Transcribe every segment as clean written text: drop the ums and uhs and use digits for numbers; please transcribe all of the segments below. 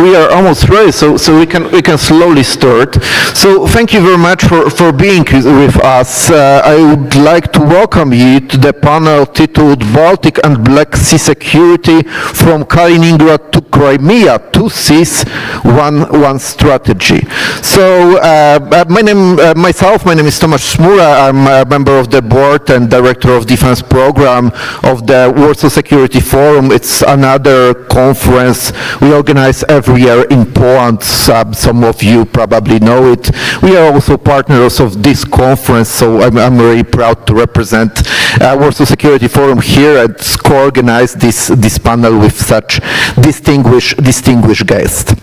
we are almost ready, so we can slowly start. So thank you very much for being with us. I would like to welcome you to the panel titled Baltic and Black Sea Security from Kaliningrad to Crimea, Two Seas, One Strategy. So my name is Tomasz SMURA. I'm a member of the board and director of defense program of the Warsaw Security Forum. It's another conference we organize every year in Poland. Some of you probably know it. We are also partners of this conference, so I'm very proud to represent Warsaw Security Forum here and co-organize this panel with such distinguished guests.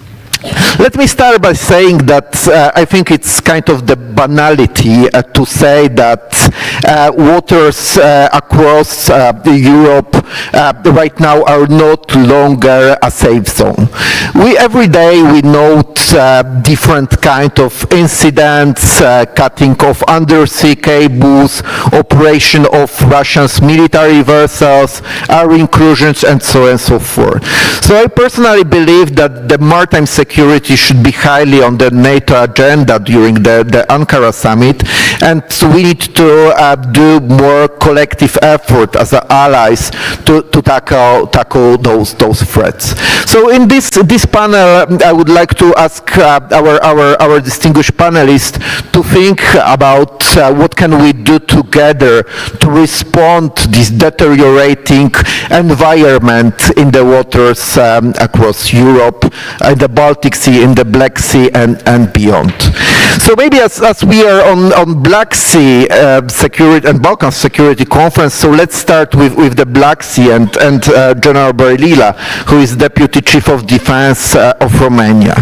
Let me start by saying that I think it's kind of the banality to say that waters across Europe right now are not longer a safe zone. Every day we note different kind of incidents, cutting of undersea cables, operation of Russia's military vessels, air incursions, and so on and so forth. So I personally believe that the maritime security should be highly on the NATO agenda during the Ankara summit, and we need to do more collective effort as allies to tackle those threats. So in this panel, I would like to ask our distinguished panelists to think about what can we do together to respond to this deteriorating environment in the waters across Europe, the Baltic Sea, in the Black Sea, and beyond. So maybe as we are on Black Sea security and Balkan security conference, so let's start with the Black Sea and General BERDILЫN, who is Deputy Chief of Defense of Romania.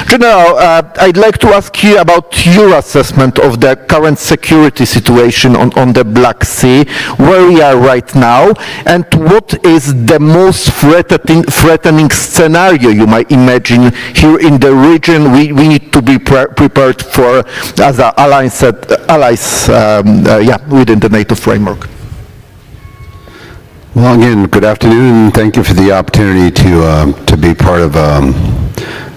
General, I'd like to ask you about your assessment of the current security situation on the Black Sea, where we are right now, and what is the most threatening scenario you might imagine here in the region we need to be prepared for as allies within the NATO framework. Well, again, good afternoon, and thank you for the opportunity to be part of a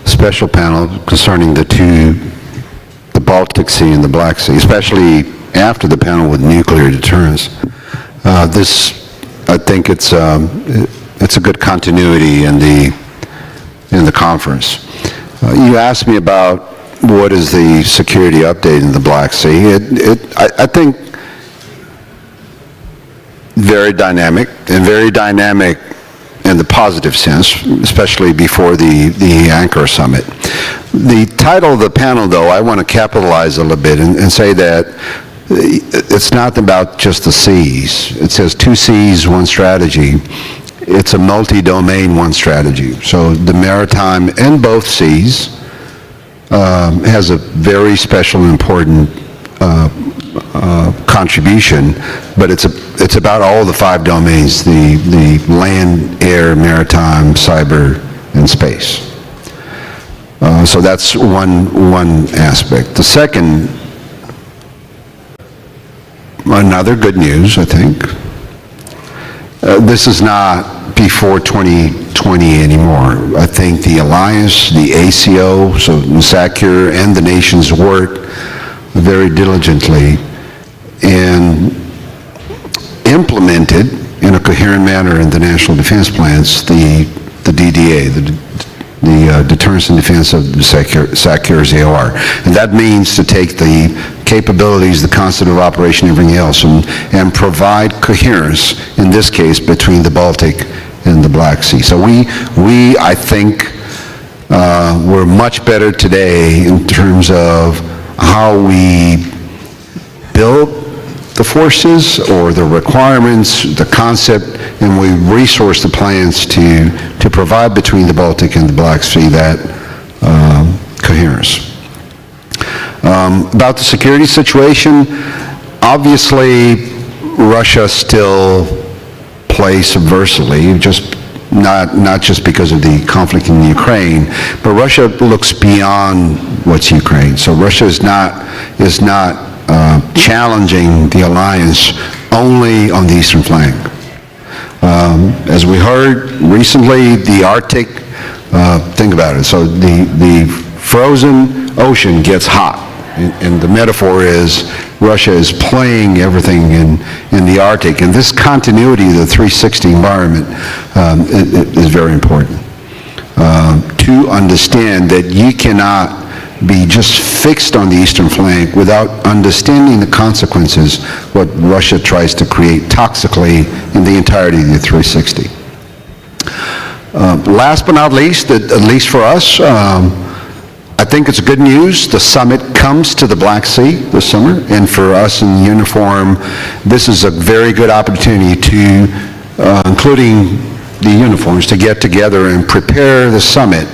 special panel concerning the Baltic Sea and the Black Sea, especially after the panel with nuclear deterrence. I think it's a good continuity in the conference. You asked me about what is the security update in the Black Sea. I think very dynamic in the positive sense, especially before the Ankara summit. The title of the panel, though, I want to capitalize a little bit and say that it's not about just the seas. It says two seas, one strategy. It's a multi-domain one strategy. So the maritime in both seas has a very special and important contribution, but it's about all the five domains: the land, air, maritime, cyber, and space. So that's one aspect. The second, another good news, I think. This is not before 2020 anymore. I think the alliance, the ACO, so SACEUR, and the nations work very diligently and implemented in a coherent manner in the national defense plans the DDA, the Deterrence and Defense of the SACEUR's AOR. And that means to take the capabilities, the concept of operation, everything else, and provide coherence, in this case, between the Baltic and the Black Sea. So I think we're much better today in terms of how we build the forces or the requirements, the concept, and we resource the plans to provide between the Baltic and the Black Sea that coherence. About the security situation, obviously Russia still plays subversively, not just because of the conflict in Ukraine, but Russia looks beyond what's Ukraine. So Russia is not challenging the alliance only on the eastern flank. As we heard recently, the Arctic Think about it. So the frozen ocean gets hot, and the metaphor is Russia is playing everything in the Arctic, and this continuity of the 360 environment is very important. To understand that you cannot be just fixed on the eastern flank without understanding the consequences, what Russia tries to create toxically in the entirety of the 360. Last but not least, at least for us, I think it's good news. The summit comes to the Black Sea this summer, and for us in uniform, this is a very good opportunity to, including the uniforms, to get together and prepare the summit,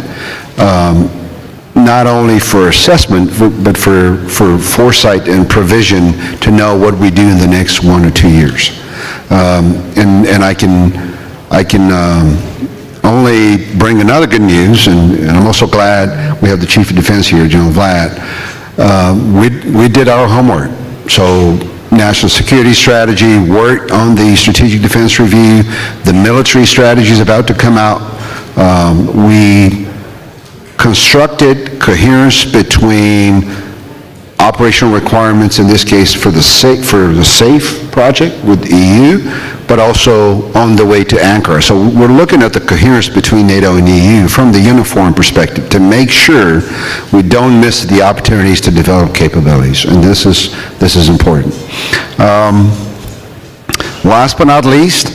not only for assessment, but for foresight and provision to know what we do in the next 1 or 2 years. And I can only bring another good news, and I'm also glad we have the Chief of Defense here, General Vlad. We did our homework. So national security strategy, work on the strategic defense review, the military strategy is about to come out. We constructed coherence between operational requirements, in this case for the SAFE project with the EU, but also on the way to Ankara. So we're looking at the coherence between NATO and EU from the uniform perspective to make sure we don't miss the opportunities to develop capabilities, and this is important. Last but not least,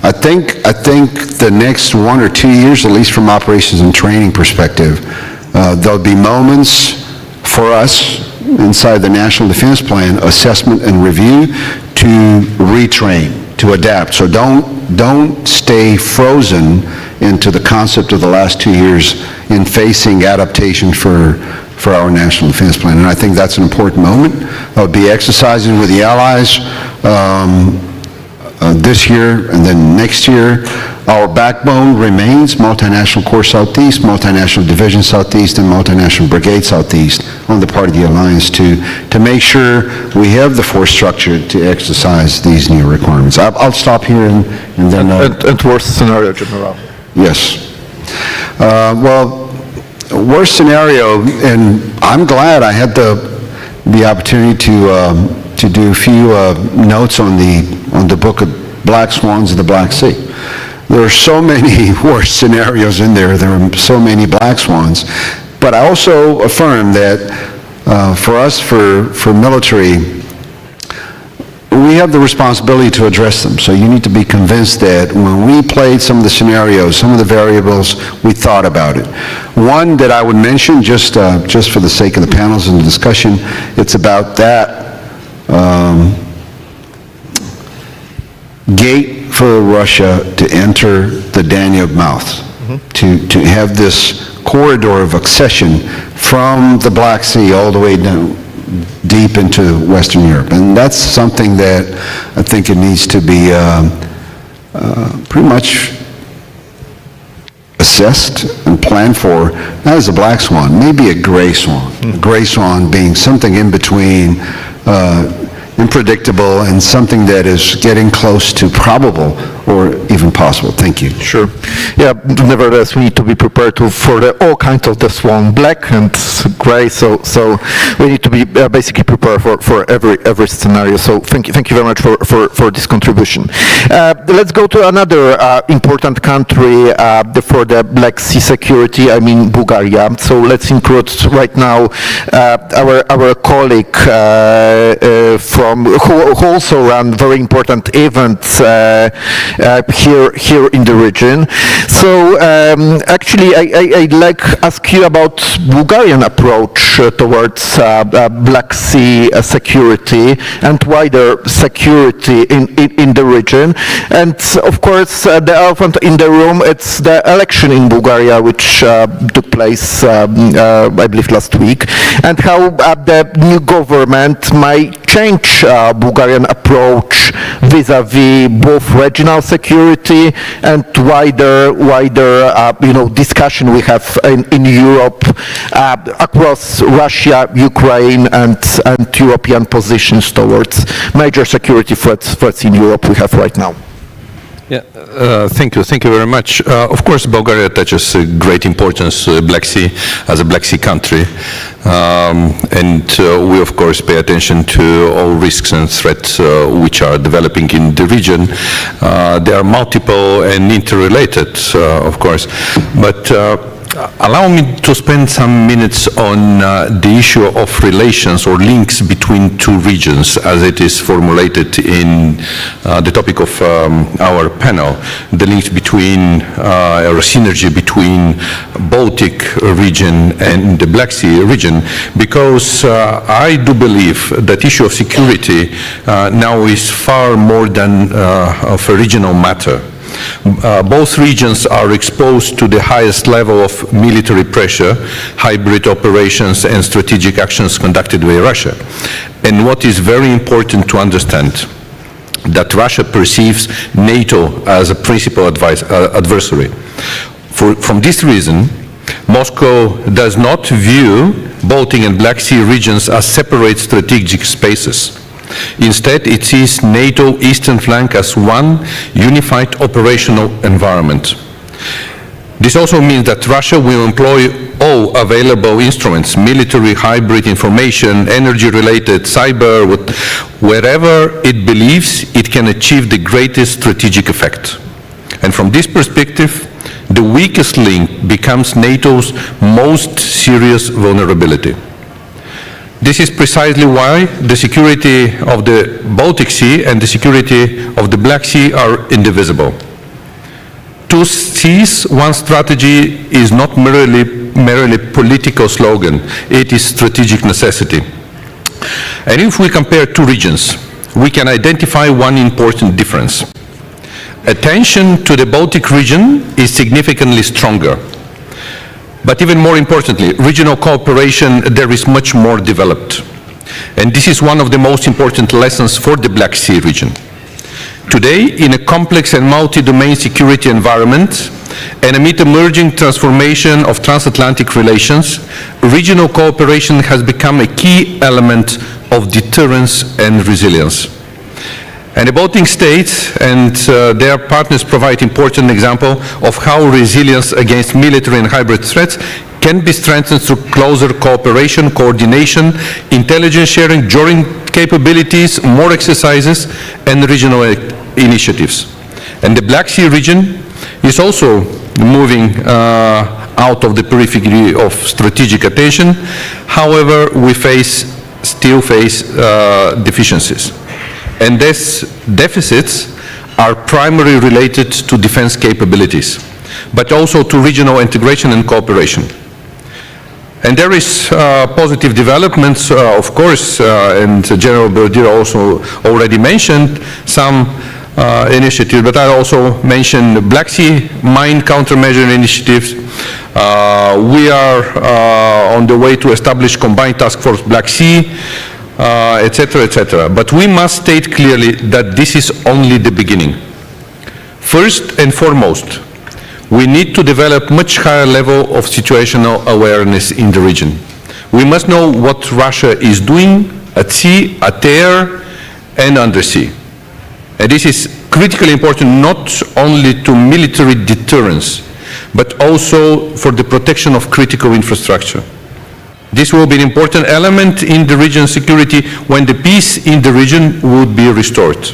I think the next 1 or 2 years, at least from operations and training perspective, there'll be moments for us inside the National Defense Plan, assessment and review, to retrain, to adapt. So don't stay frozen into the concept of the last 2 years in facing adaptation for our National Defense Plan. And I think that's an important moment. I'll be exercising with the allies this year and then next year. Our backbone remains Multinational Corps Southeast, Multinational Division Southeast, and Multinational Brigade Southeast on the part of the alliance to make sure we have the force structure to exercise these new requirements. I'll stop here and then... And worst scenario, General? Yes. Well, worst scenario, and I'm glad I had the opportunity to do a few notes on the book of Black Swans of the Black Sea. There are so many worst scenarios in there. There are so many black swans. But I also affirm that for us, for military, we have the responsibility to address them. So you need to be convinced that when we played some of the scenarios, some of the variables, we thought about it. One that I would mention, just for the sake of the panels and the discussion, it's about that gate for Russia to enter the Danube mouth, to have this corridor of accession from the Black Sea all the way down deep into Western Europe. And that's something that I think it needs to be pretty much assessed and planned for, not as a black swan, maybe a gray swan. A gray swan being something in between unpredictable and something that is getting close to probable or even possible. Thank you. Sure. Yeah, nevertheless, we need to be prepared for all kinds of the swan, black and gray, so we need to be basically prepared for every scenario. So thank you very much for this contribution. Let's go to another important country for the Black Sea security, I mean Bulgaria. So let's include right now our colleague from who also ran very important events here in the region. So actually, I'd like to ask you about Bulgarian approach towards Black Sea security and wider security in the region. And of course, the elephant in the room, it's the election in Bulgaria, which took place, I believe, last week, and how the new government might change Bulgarian approach vis-a-vis both regional security and wider discussion we have in Europe across Russia, Ukraine, and European positions towards major security threats in Europe we have right now. Yeah, thank you very much. Of course, Bulgaria attaches great importance to the Black Sea as a Black Sea country, and we of course pay attention to all risks and threats which are developing in the region. They are multiple and interrelated, of course, but allow me to spend some minutes on the issue of relations or links between two regions as it is formulated in the topic of our panel, the links between or synergy between Baltic region and the Black Sea region, because I do believe that issue of security now is far more than of a regional matter. Both regions are exposed to the highest level of military pressure, hybrid operations and strategic actions conducted by Russia. And what is very important to understand, that Russia perceives NATO as a principal adversary. From this reason, Moscow does not view Baltic and Black Sea regions as separate strategic spaces. Instead, it sees NATO eastern flank as one unified operational environment. This also means that Russia will employ all available instruments, military, hybrid, information, energy-related, cyber, wherever it believes it can achieve the greatest strategic effect. And from this perspective, the weakest link becomes NATO's most serious vulnerability. This is precisely why the security of the Baltic Sea and the security of the Black Sea are indivisible. Two seas, one strategy is not merely political slogan, it is strategic necessity. And if we compare two regions, we can identify one important difference. Attention to the Baltic region is significantly stronger. But even more importantly, regional cooperation there is much more developed. And this is one of the most important lessons for the Black Sea region. Today, in a complex and multi-domain security environment, and amid emerging transformation of transatlantic relations, regional cooperation has become a key element of deterrence and resilience. And the Baltic states and their partners provide important example of how resilience against military and hybrid threats can be strengthened through closer cooperation, coordination, intelligence sharing, joint capabilities, more exercises, and regional initiatives. And the Black Sea region is also moving out of the periphery of strategic attention. However, we still face deficiencies. And these deficits are primarily related to defense capabilities, but also to regional integration and cooperation. And there is positive developments, of course, and General BERDILЫN also already mentioned some initiatives, but I also mentioned Black Sea mine countermeasure initiatives. We are on the way to establish combined task force Black Sea, etc., etc. But we must state clearly that this is only the beginning. First and foremost, we need to develop much higher level of situational awareness in the region. We must know what Russia is doing at sea, at air, and undersea. And this is critically important not only to military deterrence, but also for the protection of critical infrastructure. This will be an important element in the region's security when the peace in the region would be restored.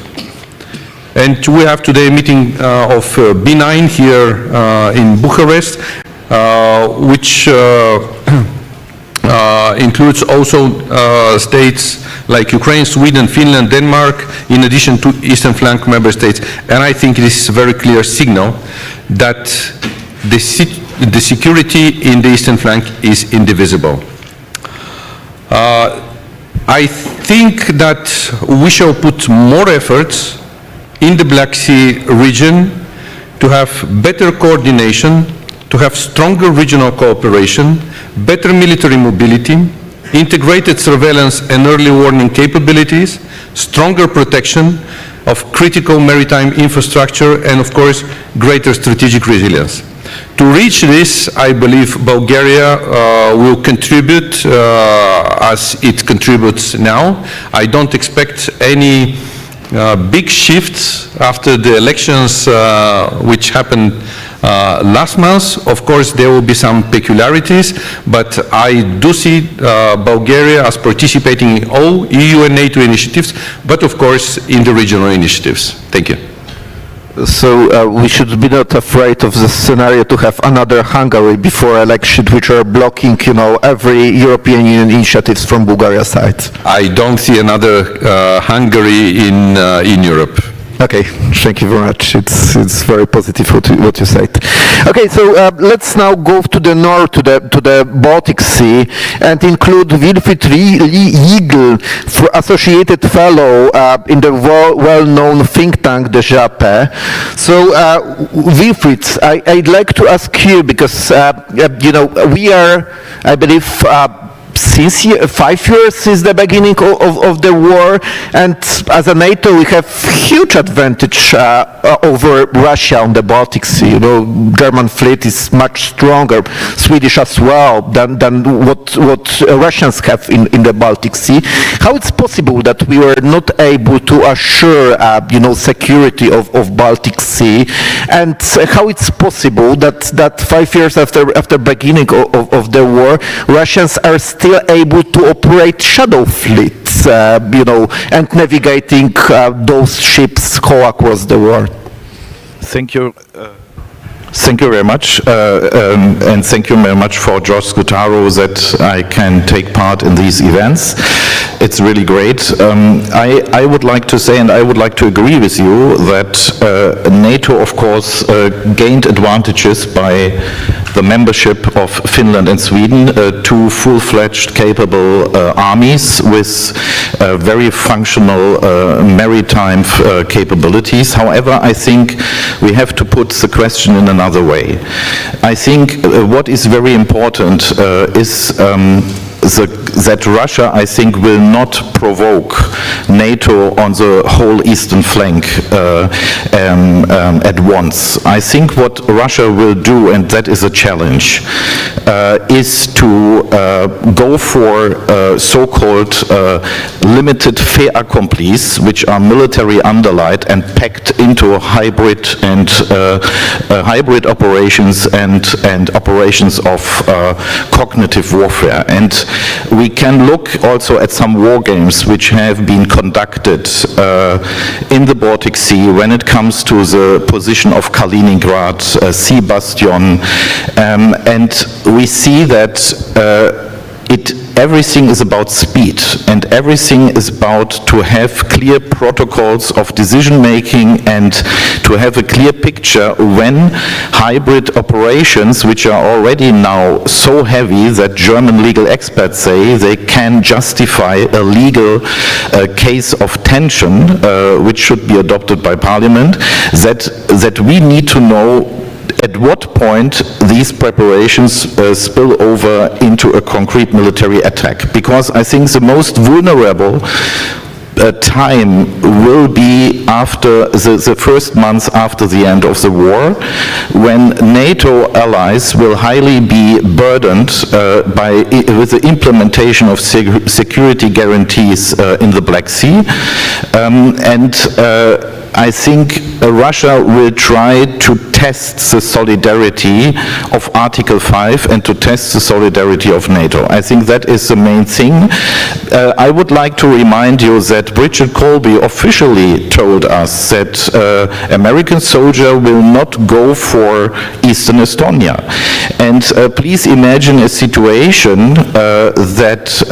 And we have today a meeting of B9 here in Bucharest, which includes also states like Ukraine, Sweden, Finland, Denmark, in addition to Eastern Flank member states. And I think this is a very clear signal that the security in the Eastern Flank is indivisible. I think that we shall put more efforts in the Black Sea region to have better coordination, to have stronger regional cooperation, better military mobility, integrated surveillance and early warning capabilities, stronger protection of critical maritime infrastructure, and of course, greater strategic resilience. To reach this, I believe Bulgaria will contribute as it contributes now. I don't expect any big shifts after the elections which happened last month. Of course, there will be some peculiarities, but I do see Bulgaria as participating in all EU and NATO initiatives, but of course in the regional initiatives. Thank you. So we should be not afraid of the scenario to have another Hungary before election, which are blocking, you know, every European Union initiatives from Bulgaria's side. I don't see another Hungary in Europe. Okay, thank you very much. It's very positive what you said. Okay, so let's now go to the north, to the Baltic Sea, and include Wilfried for associated fellow in the well-known think tank, the JILGE. So, Wilfried, I'd like to ask you because you know we are, I believe, since 5 years since the beginning of the war, and as a NATO we have huge advantage over Russia on the Baltic Sea. You know, German fleet is much stronger, Swedish as well, than what Russians have in the Baltic Sea. How it's possible that we were not able to assure you know, security of Baltic Sea, and how it's possible that 5 years after beginning of the war, Russians are still able to operate shadow fleets, you know, and navigating those ships all across the world? Thank you. Thank you very much, and thank you very much for George Scutaro that I can take part in these events. It's really great. I would like to say, and I would like to agree with you, that NATO, of course, gained advantages by the membership of Finland and Sweden, two full-fledged capable armies with very functional maritime capabilities. However, I think we have to put the question in another way. I think what is very important is that Russia, I think, will not provoke NATO on the whole eastern flank at once. I think what Russia will do, and that is a challenge, is to go for so-called limited fait accomplis, which are military underlight and packed into hybrid and hybrid operations and operations of cognitive warfare. And we can look also at some war games which have been conducted in the Baltic Sea when it comes to the position of Kaliningrad, sea bastion, and we see that everything is about speed, and everything is about to have clear protocols of decision making and to have a clear picture when hybrid operations, which are already now so heavy that German legal experts say they can justify a legal case of tension, which should be adopted by Parliament, that we need to know at what point these preparations spill over into a concrete military attack. Because I think the most vulnerable time will be after the first months after the end of the war, when NATO allies will highly be burdened with the implementation of security guarantees in the Black Sea, and I think Russia will try to test the solidarity of Article 5 and to test the solidarity of NATO. I think that is the main thing. I would like to remind you that Bridget Colby officially told us that American soldier will not go for Eastern Estonia. And please imagine a situation that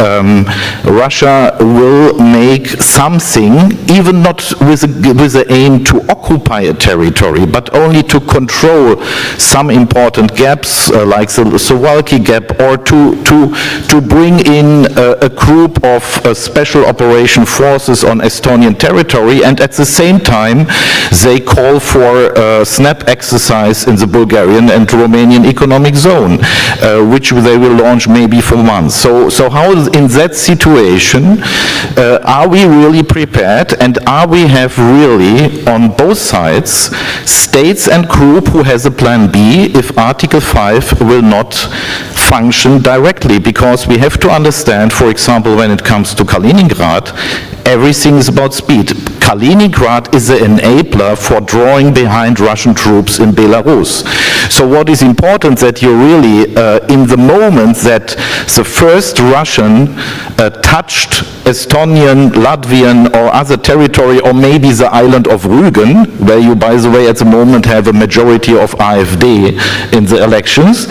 Russia will make something, even not with the aim to occupy a territory, but only to control some important gaps like the Suwalki gap, or to bring in a group of special operation forces on Estonian territory, and at the same time they call for a snap exercise in the Bulgarian and Romanian economic zone, which they will launch maybe for months. So how in that situation are we really prepared, and are we have really on both sides states and group who has a plan B if Article 5 will not function directly? Because we have to understand, for example, when it comes to Kaliningrad, everything is about speed. Kaliningrad is an enabler for drawing behind Russian troops in Belarus. So what is important that you really, in the moment that the first Russian touched Estonian, Latvian or other territory, or maybe the island of Rügen, where you, by the way, at the moment have a majority of AfD in the elections,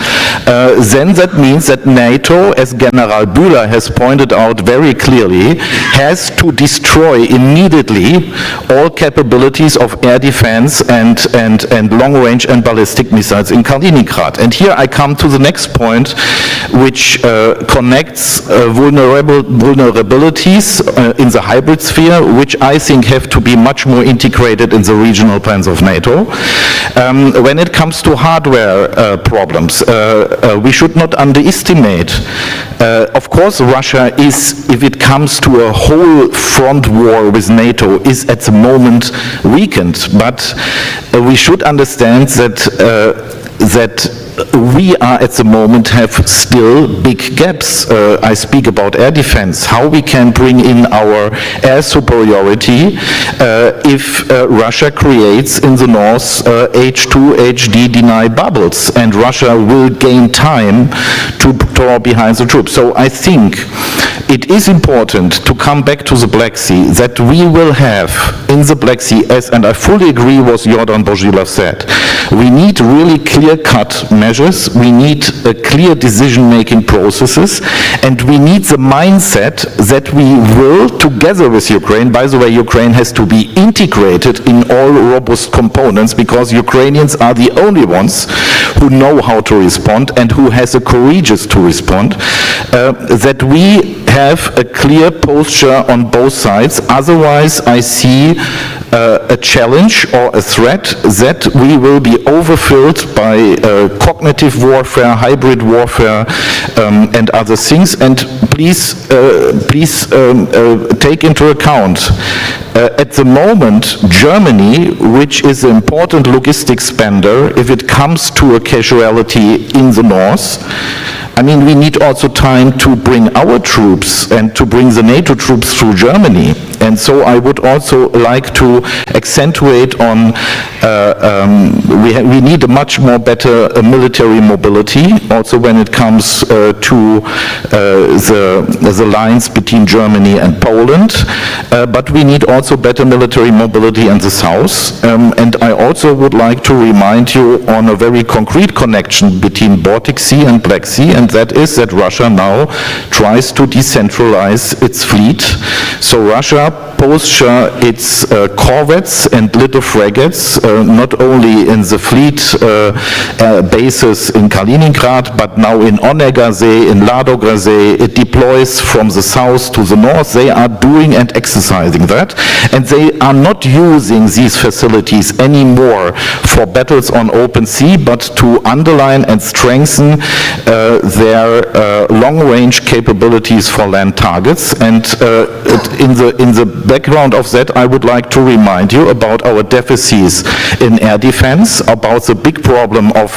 then that means that NATO, as General Bühler has pointed out very clearly, has to destroy immediately all capabilities of air defense and long-range and ballistic missiles in Kaliningrad. And here I come to the next point, which connects vulnerabilities in the hybrid sphere, which I think have to be much more integrated in the regional plans of NATO. When it comes to hardware problems, we should not underestimate. Of course, Russia is, if it comes to a whole front war with NATO, is at the moment weakened. But we should understand that we are at the moment have still big gaps. I speak about air defense, how we can bring in our air superiority if Russia creates in the north H2, HD denied bubbles, and Russia will gain time to draw behind the troops. So I think it is important to come back to the Black Sea, that we will have in the Black Sea, and I fully agree what Yordan BOZHILOV said, we need really clear-cut measures, we need clear decision-making processes, and we need the mindset that we will, together with Ukraine, by the way, Ukraine has to be integrated in all robust components, because Ukrainians are the only ones who know how to respond and who has the courageous to respond, that we have a clear posture on both sides. Otherwise, I see a challenge or a threat that we will be overfilled by cognitive warfare, hybrid warfare, and other things. And please take into account, at the moment, Germany, which is an important logistics spender, if it comes to a casualty in the north, I mean, we need also time to bring our troops and to bring the NATO troops through Germany. And so I would also like to accentuate on, we need a much more better military mobility, also when it comes to the lines between Germany and Poland, but we need also better military mobility in the south. And I also would like to remind you on a very concrete connection between Baltic Sea and Black Sea, and that is that Russia now tries to decentralize its fleet. So Russia posture its corvettes and little frigates, not only in the fleet bases in Kaliningrad, but now in Onega-See, in Ladogre-See. It deploys from the south to the north. They are doing and exercising that, and they are not using these facilities anymore for battles on open sea, but to underline and strengthen their long-range capabilities for land targets. And in the background of that, I would like to remind you about our deficits in air defense, about the big problem of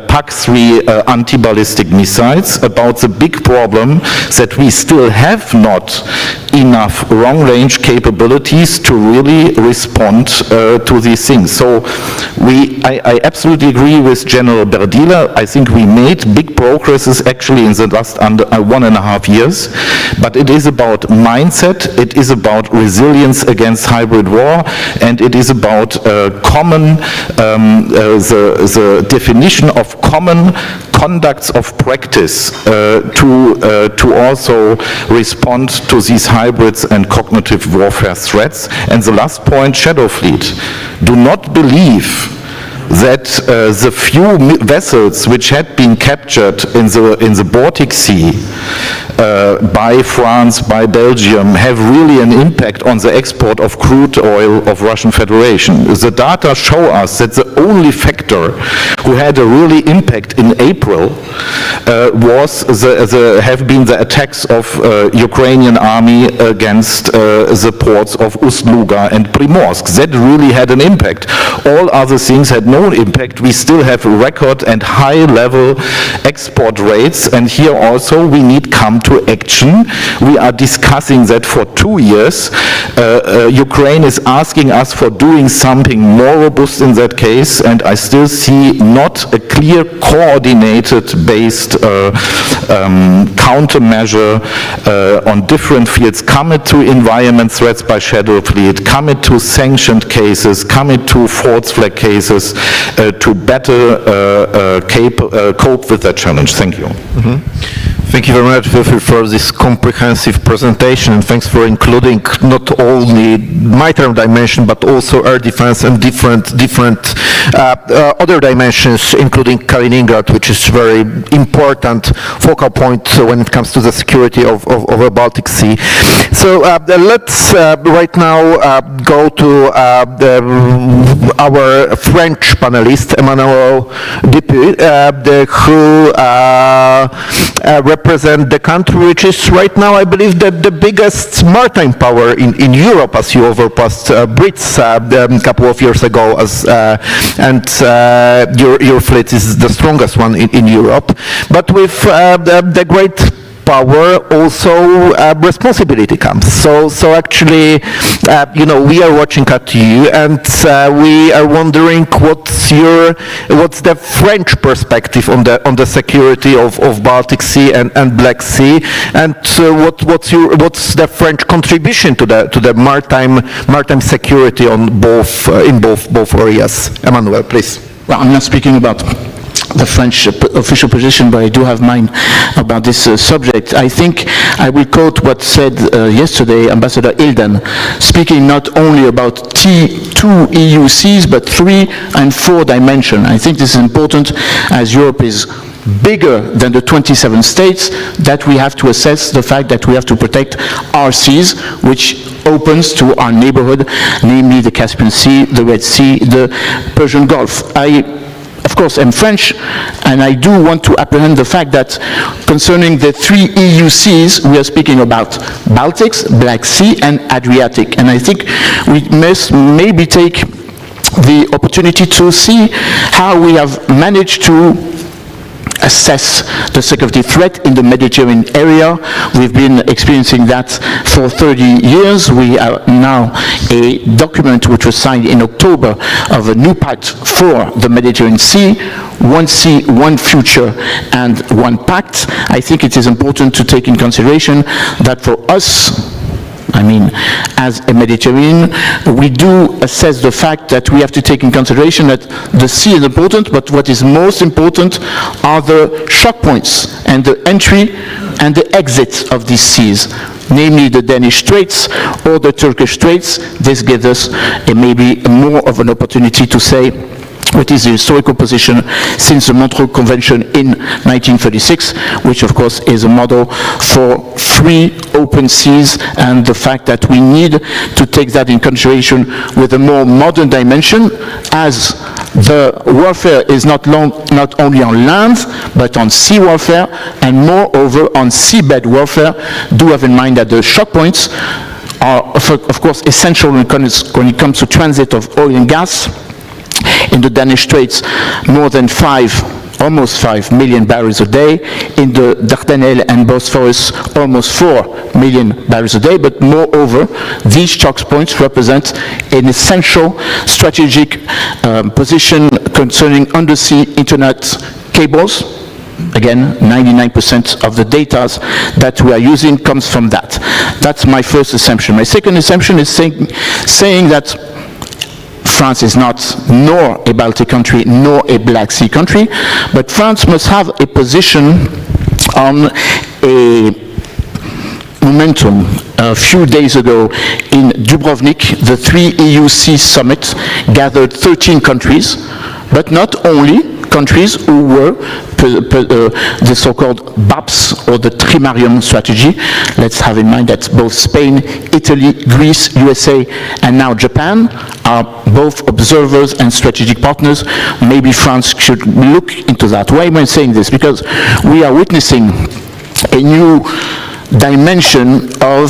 PAC-3 anti-ballistic missiles, about the big problem that we still have not enough long-range capabilities to really respond to these things. So I absolutely agree with General BERDILԸ. I think we made big progresses actually in the last 1.5 years, but it is about mindset, it is about resilience against hybrid war, and it is about common, the definition of common conducts of practice to also respond to these hybrids and cognitive warfare threats. And the last point, Shadow Fleet. Do not believe that the few vessels which had been captured in the Baltic Sea by France, by Belgium, have really an impact on the export of crude oil of Russian Federation. The data show us that the only factor who had a really impact in April have been the attacks of Ukrainian army against the ports of Ust-Luga and Primorsk. That really had an impact. All other things had no impact. We still have record and high level export rates, and here also we need come to action. We are discussing that for 2 years. Ukraine is asking us for doing something more robust in that case, and I still see not a clear coordinated based countermeasure on different fields. Commit to environment threats by shadow fleet, commit to sanctioned cases, commit to false flag cases to better cope with that challenge. Thank you. Thank you very much, Wilfried, for this comprehensive presentation, and thanks for including not only maritime dimension, but also air defense and different other dimensions, including Kaliningrad, which is very important focal point when it comes to the security of the Baltic Sea. So let's right now go to our French panelist, Emmanuel, DUPUY, who represent the country which is right now, I believe, the biggest maritime power in Europe, as you overpassed Brits a couple of years ago, and your fleet is the strongest one in Europe. But with the great power also responsibility comes. So actually, we are watching at you, and we are wondering what's the French perspective on the security of Baltic Sea and Black Sea, and what's the French contribution to the maritime security on both areas? Emmanuel, please. Well, I'm not speaking about the French official position, but I do have mine about this subject. I think I will quote what said yesterday Ambassador Yordan, speaking not only about two EU seas, but 3 and 4 dimensions. I think this is important, as Europe is bigger than the 27 states, that we have to assess the fact that we have to protect our seas, which opens to our neighborhood, namely the Caspian Sea, the Red Sea, the Persian Gulf. Of course, I'm French, and I do want to apprehend the fact that concerning the 3 EU seas, we are speaking about Baltics, Black Sea, and Adriatic. And I think we must maybe take the opportunity to see how we have managed to assess the security threat in the Mediterranean area. We've been experiencing that for 30 years. We have now a document which was signed in October of a new pact for the Mediterranean Sea, one future and one pact. I think it is important to take in consideration that for us, as a Mediterranean, we do assess the fact that we have to take in consideration that the sea is important, but what is most important are the shock points and the entry and the exit of these seas, namely the Danish Straits or the Turkish Straits. This gives us maybe more of an opportunity to say what is the historical position since the Montreux Convention in 1936, which of course is a model for free open seas, and the fact that we need to take that in consideration with a more modern dimension, as the warfare is not only on land, but on sea warfare, and moreover on seabed warfare. Do have in mind that the shock points are of course essential when it comes to transit of oil and gas. In the Danish Straits, more than almost 5 million barrels a day. In the Dardanelles and Bosphorus, almost 4 million barrels a day. But moreover, these choke points represent an essential strategic position concerning undersea internet cables. Again, 99% of the data that we are using comes from that. That's my first assumption. My second assumption is saying that France is not nor a Baltic country nor a Black Sea country, but France must have a position on a momentum. A few days ago in Dubrovnik, the 3 EU Sea Summit gathered 13 countries, but not only countries who were the so-called BAPS, or the Trimarium strategy. Let's have in mind that both Spain, Italy, Greece, USA, and now Japan are both observers and strategic partners. Maybe France should look into that. Why am I saying this? Because we are witnessing a new dimension of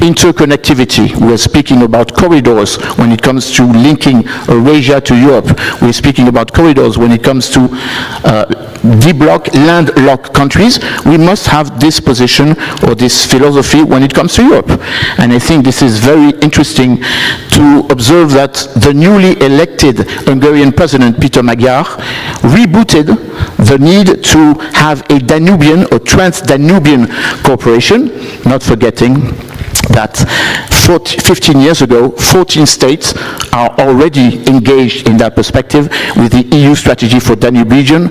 interconnectivity. We are speaking about corridors when it comes to linking Eurasia to Europe. We're speaking about corridors when it comes to D-block, landlocked countries. We must have this position or this philosophy when it comes to Europe. And I think this is very interesting to observe that the newly elected Hungarian President, Peter Magyar, rebooted the need to have a Danubian or Trans-Danubian cooperation, not forgetting that 15 years ago, 14 states are already engaged in that perspective with the EU strategy for Danube region,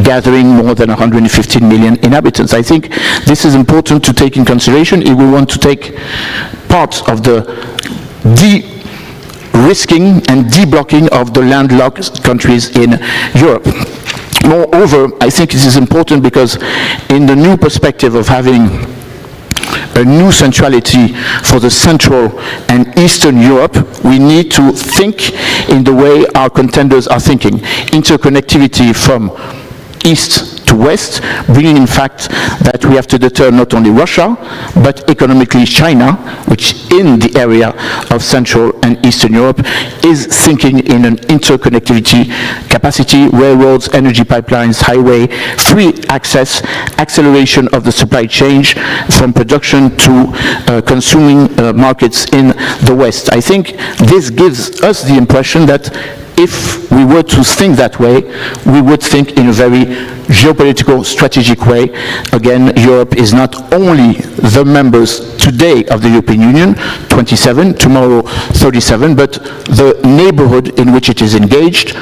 gathering more than 115 million inhabitants. I think this is important to take in consideration if we want to take part of the de-risking and de-blocking of the landlocked countries in Europe. Moreover, I think it is important because in the new perspective of having a new centrality for the Central and Eastern Europe, we need to think in the way our contenders are thinking. Interconnectivity from east to west, bringing in fact that we have to deter not only Russia, but economically China, which in the area of Central and Eastern Europe is thinking in an interconnectivity capacity, railroads, energy pipelines, highway, free access, acceleration of the supply chain from production to consuming markets in the West. I think this gives us the impression that if we were to think that way, we would think in a very geopolitical, strategic way. Again, Europe is not only the members today of the European Union, 27, tomorrow 37, but the neighborhood in which it is engaged.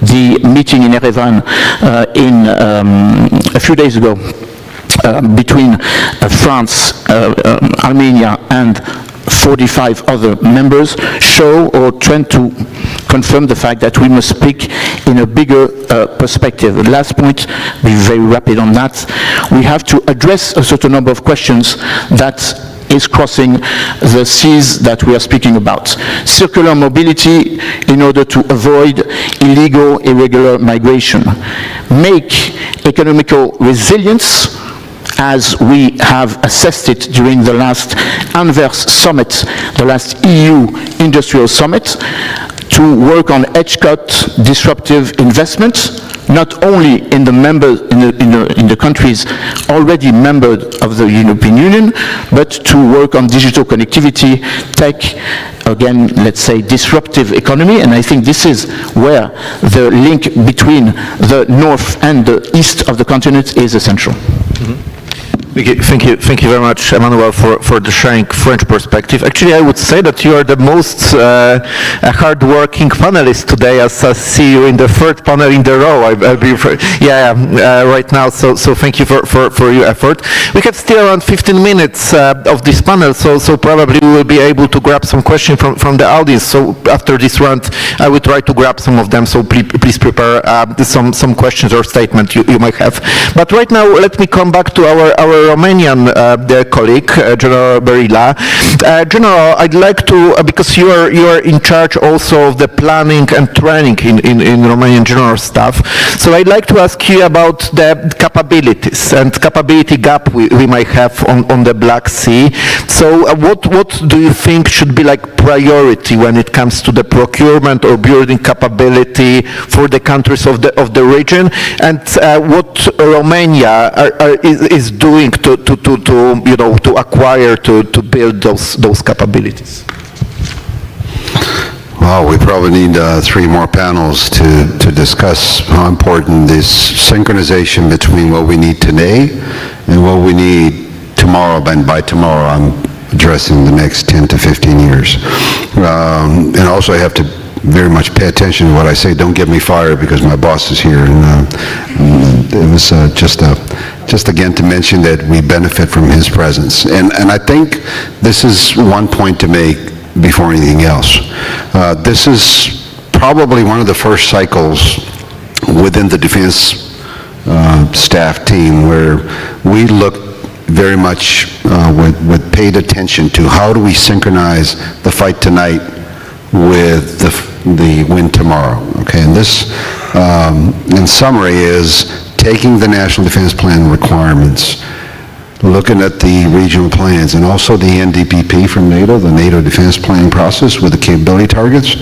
The meeting in Yerevan a few days ago between France, Armenia, and 45 other members show or tend to confirm the fact that we must speak in a bigger perspective. The last point, be very rapid on that, we have to address a certain number of questions that is crossing the seas that we are speaking about. Circular mobility in order to avoid illegal, irregular migration. Make economical resilience, as we have assessed it during the last Anvers summit, the last EU industrial summit, to work on edge-cut disruptive investments, not only in the members in the countries already members of the European Union, but to work on digital connectivity, tech, again, let's say disruptive economy, and I think this is where the link between the north and the east of the continent is essential. Mm-hmm. Thank you very much, Emmanuel, for the sharing French perspective. Actually, I would say that you are the most hard-working panelist today, as I see you in the third panel in the row. Right now. So thank you for your effort. We have still around 15 minutes of this panel, so probably we will be able to grab some questions from the audience. So after this round, I will try to grab some of them. So please prepare some questions or statements you might have. But right now, let me come back to our Romanian colleague, General BERDILîn. General, I'd like to, because you are in charge also of the planning and training in Romanian General Staff, so I'd like to ask you about the capabilities and capability gap we might have on the Black Sea. So what do you think should be like priority when it comes to the procurement or building capability for the countries of the region, and what Romania is doing to acquire, to build those capabilities? Well, we probably need 3 more panels to discuss how important this synchronization between what we need today and what we need tomorrow, and by tomorrow I'm addressing the next 10 to 15 years. And also I have to very much pay attention to what I say. Don't get me fired because my boss is here. And it was just again to mention that we benefit from his presence. And I think this is one point to make before anything else. This is probably one of the first cycles within the defense staff team, where we looked very much with paid attention to how do we synchronize the fight tonight with the win tomorrow. Okay, and this, in summary, is taking the National Defense Plan requirements, looking at the regional plans, and also the NDPP from NATO, the NATO Defense Planning process with the capability targets.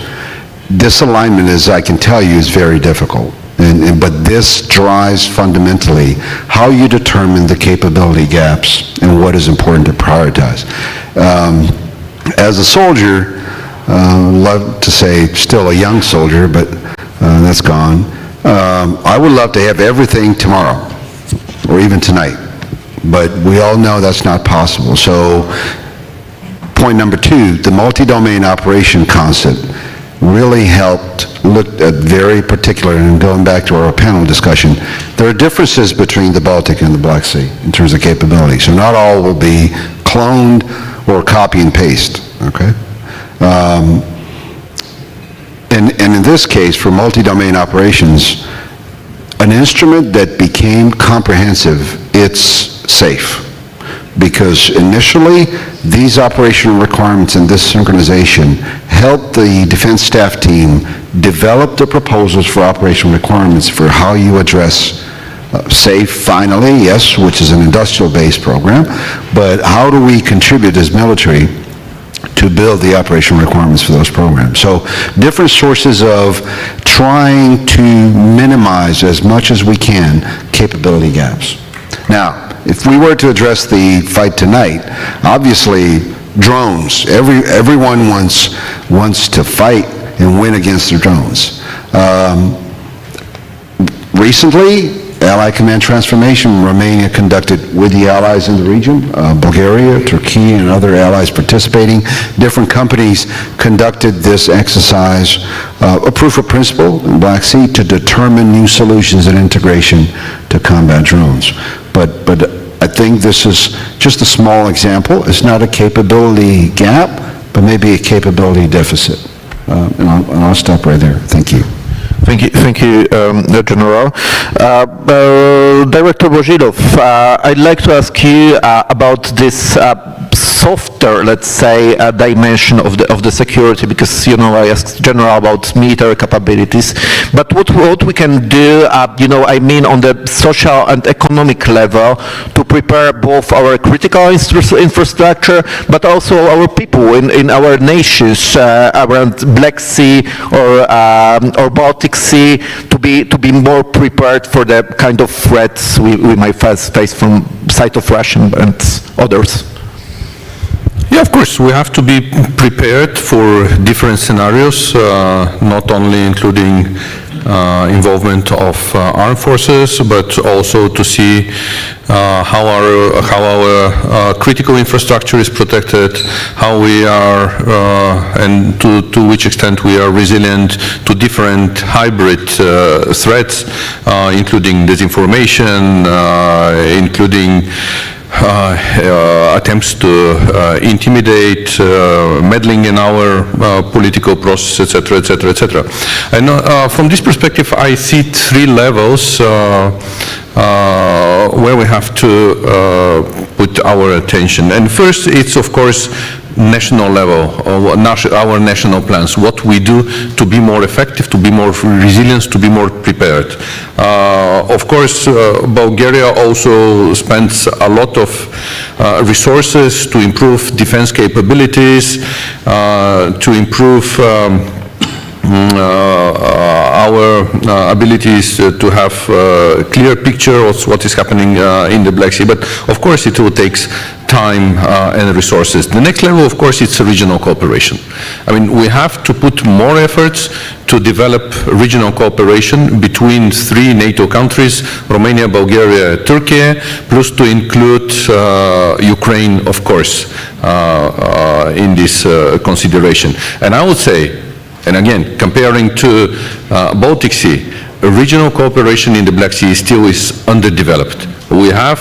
This alignment, as I can tell you, is very difficult. But this drives fundamentally how you determine the capability gaps and what is important to prioritize. As a soldier, love to say still a young soldier, but that's gone. I would love to have everything tomorrow or even tonight, but we all know that's not possible. So point number 2, the multi-domain operation concept really helped look at very particular, and going back to our panel discussion, there are differences between the Baltic and the Black Sea in terms of capability. So not all will be cloned or copy and paste, okay? And in this case, for multi-domain operations, an instrument that became comprehensive, it's safe. Because initially, these operational requirements and this synchronization helped the defense staff team develop the proposals for operational requirements for how you address SAFE finally, yes, which is an industrial-based program, but how do we contribute as military to build the operational requirements for those programs. So different sources of trying to minimize as much as we can capability gaps. Now, if we were to address the fight tonight, obviously drones, everyone wants to fight and win against the drones. Recently, Allied Command Transformation, Romania conducted with the allies in the region, Bulgaria, Turkey, and other allies participating. Different companies conducted this exercise, a proof of principle in Black Sea, to determine new solutions and integration to combat drones. But I think this is just a small example. It's not a capability gap, but maybe a capability deficit. And I'll stop right there. Thank you. Thank you, General. Director BOZHILOV, I'd like to ask you about this softer, let's say, dimension of the security, because I asked General about military capabilities. But what we can do, I mean, on the social and economic level, to prepare both our critical infrastructure, but also our people in our nations around Black Sea or Baltic Sea, to be more prepared for the kind of threats we might face from side of Russia and others. Yeah, of course, we have to be prepared for different scenarios, not only including involvement of armed forces, but also to see how our critical infrastructure is protected, how we are, and to which extent we are resilient to different hybrid threats, including disinformation, including attempts to intimidate, meddling in our political process, etc., etc., etc. And from this perspective, I see 3 levels where we have to put our attention. And first, it's of course national level, our national plans, what we do to be more effective, to be more resilient, to be more prepared. Of course, Bulgaria also spends a lot of resources to improve defense capabilities, to improve our abilities to have a clear picture of what is happening in the Black Sea. But of course it will take time and resources. The next level, of course, it's regional cooperation. I mean, we have to put more efforts to develop regional cooperation between 3 NATO countries, Romania, Bulgaria, Turkey, plus to include Ukraine, of course, in this consideration. And I would say, and again, comparing to Baltic Sea, regional cooperation in the Black Sea still is underdeveloped. We have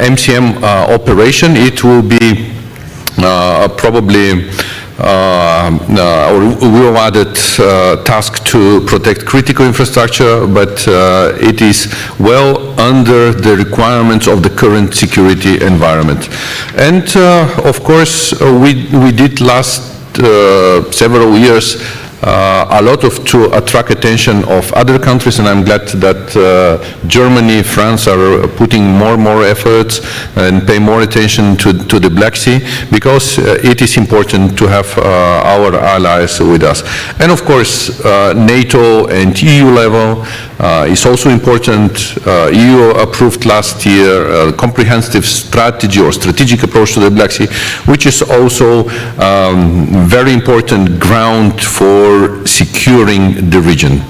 MCM operation. It will be probably we have added task to protect critical infrastructure, but it is well under the requirements of the current security environment. And of course, we did last several years a lot to attract attention of other countries, and I'm glad that Germany, France are putting more efforts and pay more attention to the Black Sea, because it is important to have our allies with us. And of course, NATO and EU level is also important. EU approved last year a comprehensive strategy or strategic approach to the Black Sea, which is also very important ground for securing the region.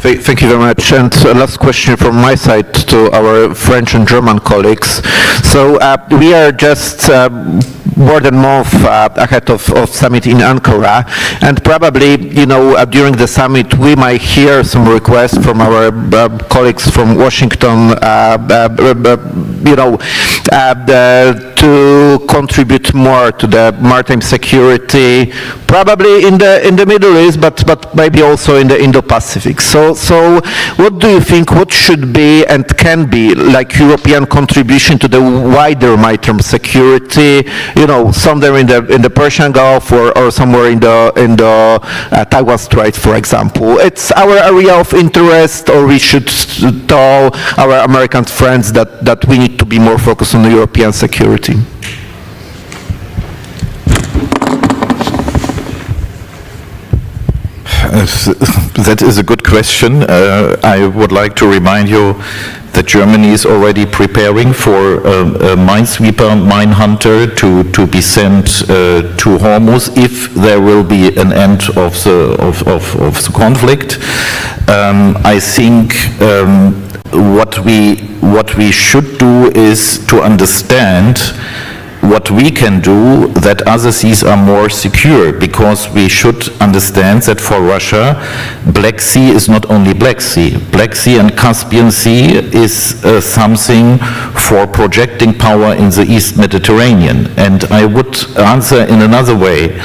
Thank you very much. And last question from my side to our French and German colleagues. So we are just more than a month ahead of summit in Ankara, and probably, you know, during the summit we might hear some requests from our colleagues from Washington, you know, to contribute more to the maritime security, probably in the Middle East, but maybe also in the Indo-Pacific. So what do you think, what should be and can be like European contribution to the wider maritime security, you know, somewhere in the Persian Gulf or somewhere in the Taiwan Strait, for example? It's our area of interest, or we should tell our American friends that we need to be more focused on the European security? That is a good question. I would like to remind you that Germany is already preparing for a minesweeper, mine hunter to be sent to Hormuz if there will be an end of the conflict. I think what we should do is to understand what we can do that other seas are more secure, because we should understand that for Russia, Black Sea is not only Black Sea. Black Sea and Caspian Sea is something for projecting power in the East Mediterranean. And I would answer in another way.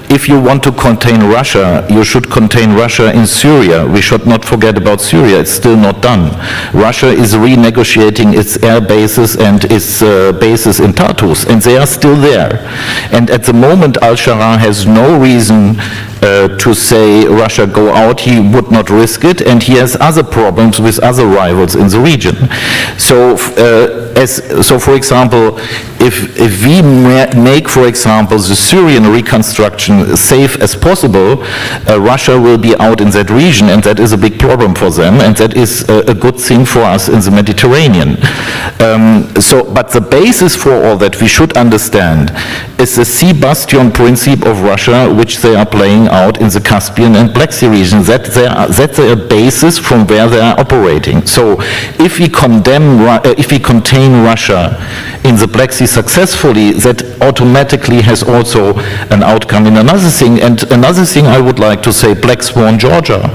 If you want to contain Russia, you should contain Russia in Syria. We should not forget about Syria. It's still not done. Russia is renegotiating its air bases and its bases in Tartus, and they are still there. And at the moment, al-Sharaa has no reason to say Russia go out. He would not risk it, and he has other problems with other rivals in the region. So, for example, if we make, for example, the Syrian reconstruction safe as possible, Russia will be out in that region, and that is a big problem for them, and that is a good thing for us in the Mediterranean. But the basis for all that we should understand is the sea bastion principle of Russia, which they are playing out in the Caspian and Black Sea region. That's their basis from where they are operating. So if we contain Russia in the Black Sea successfully, that automatically has also an outcome in another thing. And another thing I would like to say, Black Swan Georgia.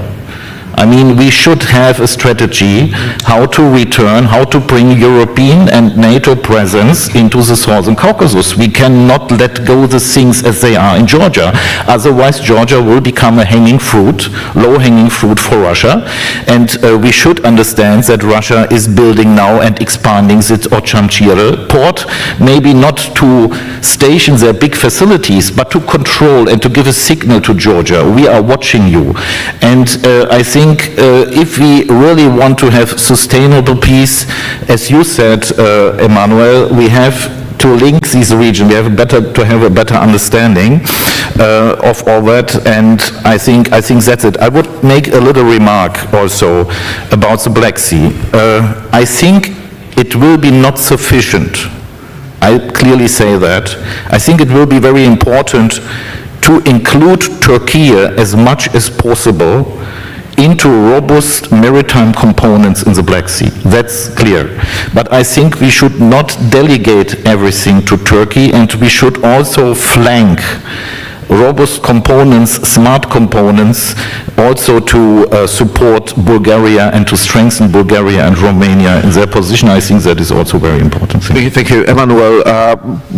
I mean, we should have a strategy how to return, how to bring European and NATO presence into the Southern Caucasus. We cannot let go the things as they are in Georgia. Otherwise, Georgia will become a hanging fruit, low-hanging fruit for Russia. And we should understand that Russia is building now and expanding its Ochamchire port, maybe not to station their big facilities, but to control and to give a signal to Georgia. We are watching you. And I think if we really want to have sustainable peace, as you said, Emmanuel, we have to link these regions. We have to have a better understanding of all that, and I think that's it. I would make a little remark also about the Black Sea. I think it will be not sufficient. I clearly say that. I think it will be very important to include Turkey as much as possible into robust maritime components in the Black Sea. That's clear. But I think we should not delegate everything to Turkey, and we should also flank robust components, smart components, also to support Bulgaria and to strengthen Bulgaria and Romania in their position. I think that is also very important. Thank you, Emmanuel.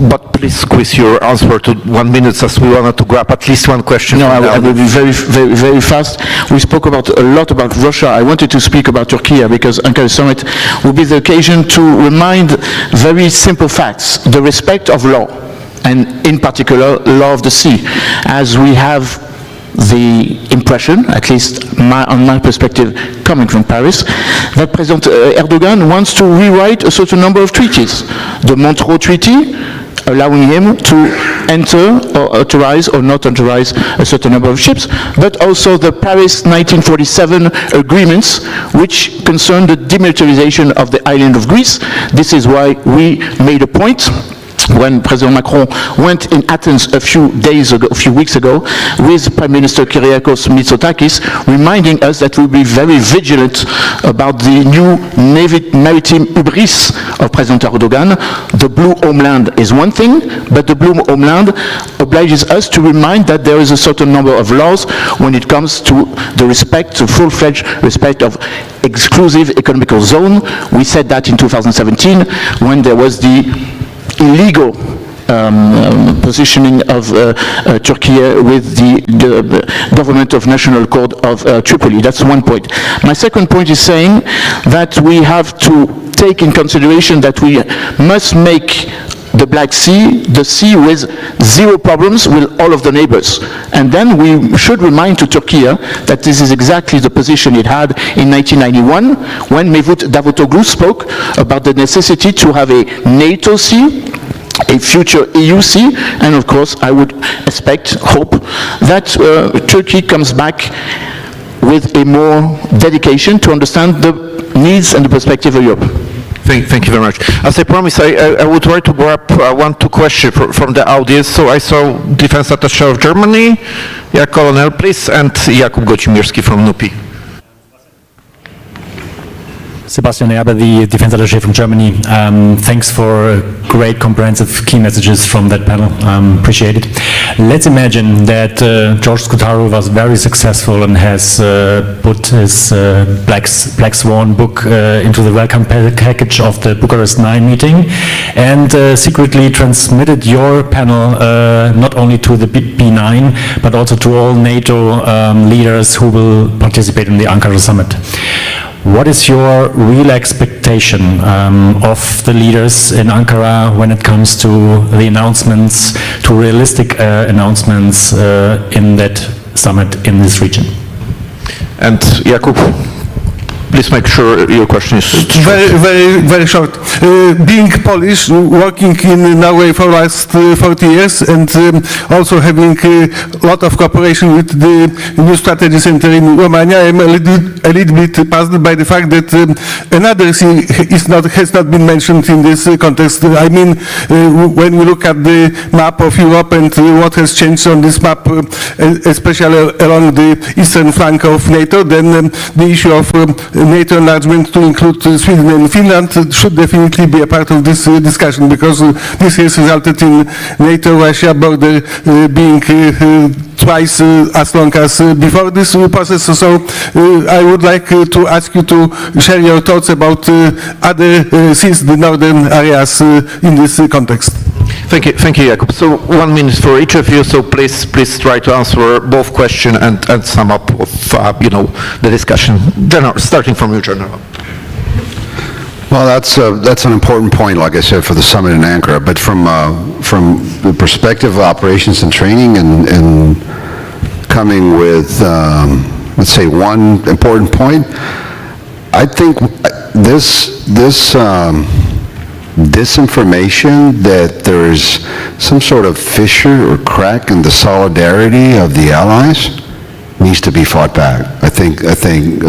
But please squeeze your answer to 1 minute, as we wanted to grab at least one question. No, I will be very fast. We spoke a lot about Russia. I wanted to speak about Turkey because Ankara Summit will be the occasion to remind very simple facts, the respect of law, and in particular, law of the sea, as we have the impression, at least on my perspective, coming from Paris, that President Erdogan wants to rewrite a certain number of treaties. The Montreux Treaty, allowing him to enter or authorize or not authorize a certain number of ships, but also the Paris 1947 agreements, which concern the demilitarization of the island of Greece. This is why we made a point when President Macron went in Athens a few weeks ago, with Prime Minister Kyriakos Mitsotakis, reminding us that we'll be very vigilant about the new maritime hubris of President Erdogan. The blue homeland is one thing, but the blue homeland obliges us to remind that there is a certain number of laws when it comes to the respect, the full-fledged respect of exclusive economical zone. We said that in 2017 when there was the illegal positioning of Turkey with the government of National Accord of Tripoli. That's one point. My second point is saying that we have to take in consideration that we must make the Black Sea, the sea with zero problems with all of the neighbors. And then we should remind to Turkey that this is exactly the position it had in 1991 when Mevlut Davutoglu spoke about the necessity to have a NATO sea, a future EU sea, and of course I would hope that Turkey comes back with a more dedication to understand the needs and the perspective of Europe. Thank you very much. As I promised, I would try to grab 1-2 questions from the audience. So I saw Defense Attaché of Germany, Colonel, please, and Jakub Gocimirski from DUPUY. Sebastian Erbe, the Defense Attaché from Germany. Thanks for great comprehensive key messages from that panel. Appreciate it. Let's imagine that George Scutaro was very successful and has put his Black Swan book into the welcome package of the Bucharest 9 meeting and secretly transmitted your panel not only to the B9 but also to all NATO leaders who will participate in the Ankara summit. What is your real expectation of the leaders in Ankara when it comes to the announcements, to realistic announcements in that summit in this region? And Jakub, please make sure your question is very short. Being Polish, working in Norway for last 40 years, and also having a lot of cooperation with the new strategy center in Romania, I'm a little bit puzzled by the fact that another thing has not been mentioned in this context. I mean, when we look at the map of Europe and what has changed on this map, especially along the eastern flank of NATO, then the issue of NATO enlargement to include Sweden and Finland should definitely be a part of this discussion, because this has resulted in NATO-Russia border being twice as long as before this process. So I would like to ask you to share your thoughts about other since the northern areas in this context. Thank you, Jakub. So 1 minute for each of you. So please try to answer both questions and sum up of the discussion. General, starting from you, General. Well, that's an important point, like I said, for the summit in Ankara. But from the perspective of operations and training, and coming with let's say one important point, I think disinformation that there's some sort of fissure or crack in the solidarity of the allies needs to be fought back. I think at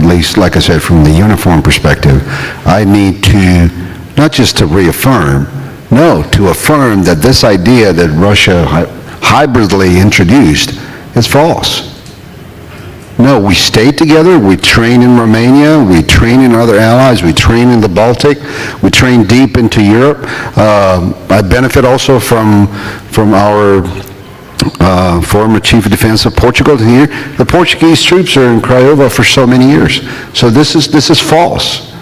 least, like I said, from the uniform perspective, I need to not just to reaffirm, no, to affirm that this idea that Russia hybridly introduced is false. No, we stay together, we train in Romania, we train in other allies, we train in the Baltic, we train deep into Europe. I benefit also from our former Chief of Defense of Portugal here. The Portuguese troops are in Craiova for so many years. So this is false.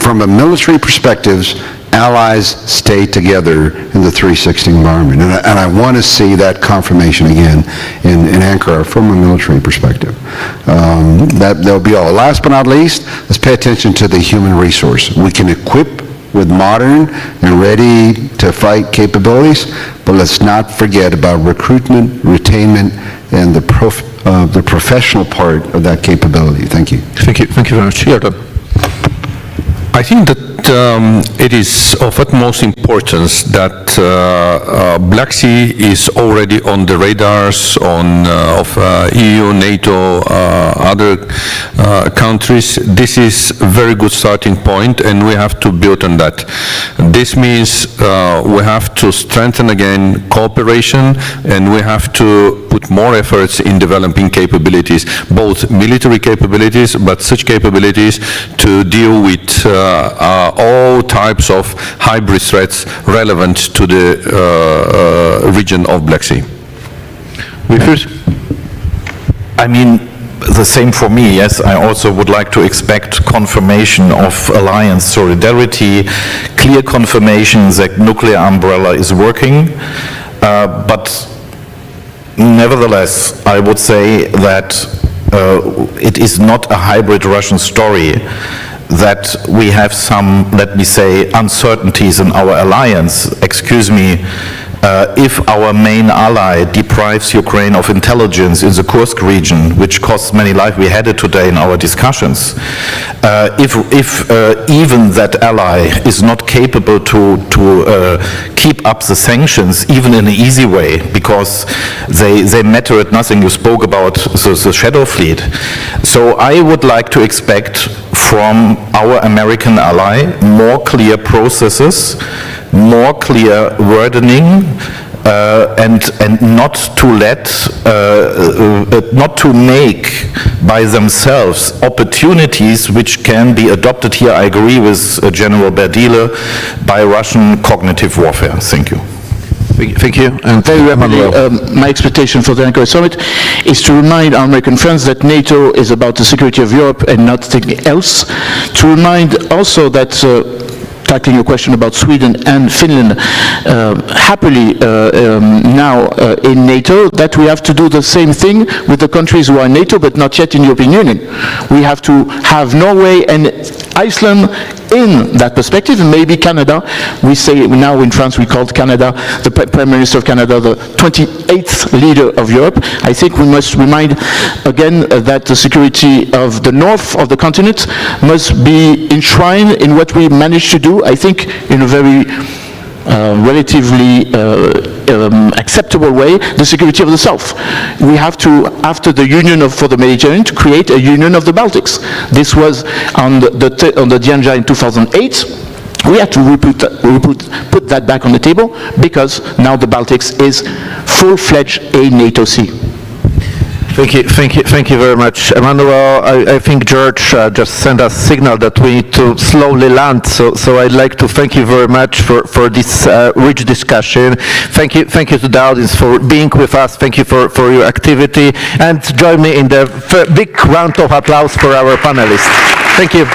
From a military perspective, allies stay together in the 360 environment. And I want to see that confirmation again in Ankara from a military perspective. That'll be all. Last but not least, let's pay attention to the human resource. We can equip with modern and ready to fight capabilities, but let's not forget about recruitment, retainment, and the professional part of that capability. Thank you. Thank you very much. Yordan. I think that it is of utmost importance that Black Sea is already on the radars of EU, NATO, other countries. This is a very good starting point, and we have to build on that. This means we have to strengthen again cooperation, and we have to put more efforts in developing capabilities, both military capabilities, but such capabilities to deal with all types of hybrid threats relevant to the region of Black Sea. Wilfried? I mean, the same for me, yes. I also would like to expect confirmation of alliance solidarity, clear confirmation that nuclear umbrella is working, but nevertheless, I would say that it is not a hybrid Russian story, that we have some, let me say, uncertainties in our alliance. Excuse me, if our main ally deprives Ukraine of intelligence in the Kursk region, which costs many lives, we had it today in our discussions, if even that ally is not capable to keep up the sanctions, even in an easy way, because they matter at nothing. You spoke about the shadow fleet. So I would like to expect from our American ally more clear processes, more clear wordening, and not to make by themselves opportunities which can be adopted here. I agree with General BERDILṳں, by Russian cognitive warfare. Thank you. Thank you. And Very Emmanuel. rapidly, my expectation for the Ankara summit is to remind our American friends that NATO is about the security of Europe and nothing else. To remind also that tackling your question about Sweden and Finland, happily now in NATO, that we have to do the same thing with the countries who are in NATO but not yet in the European Union. We have to have Norway and Iceland in that perspective, and maybe Canada. We say now in France we called Canada, the Prime Minister of Canada, the 28th leader of Europe. I think we must remind again that the security of the north of the continent must be enshrined in what we managed to do, I think, in a very relatively acceptable way, the security of the South. We have to, after the Union for the Mediterranean, to create a Union of the Baltics. This was on the agenda in 2008. We have to put that back on the table, because now the Baltics is full-fledged a NATO sea. Thank you very much, Emmanuel. I think George just sent us a signal that we need to slowly land. So I'd like to thank you very much for this rich discussion. Thank you to the audience for being with us. Thank you for your activity, and join me in the big round of applause for our panelists. Thank you.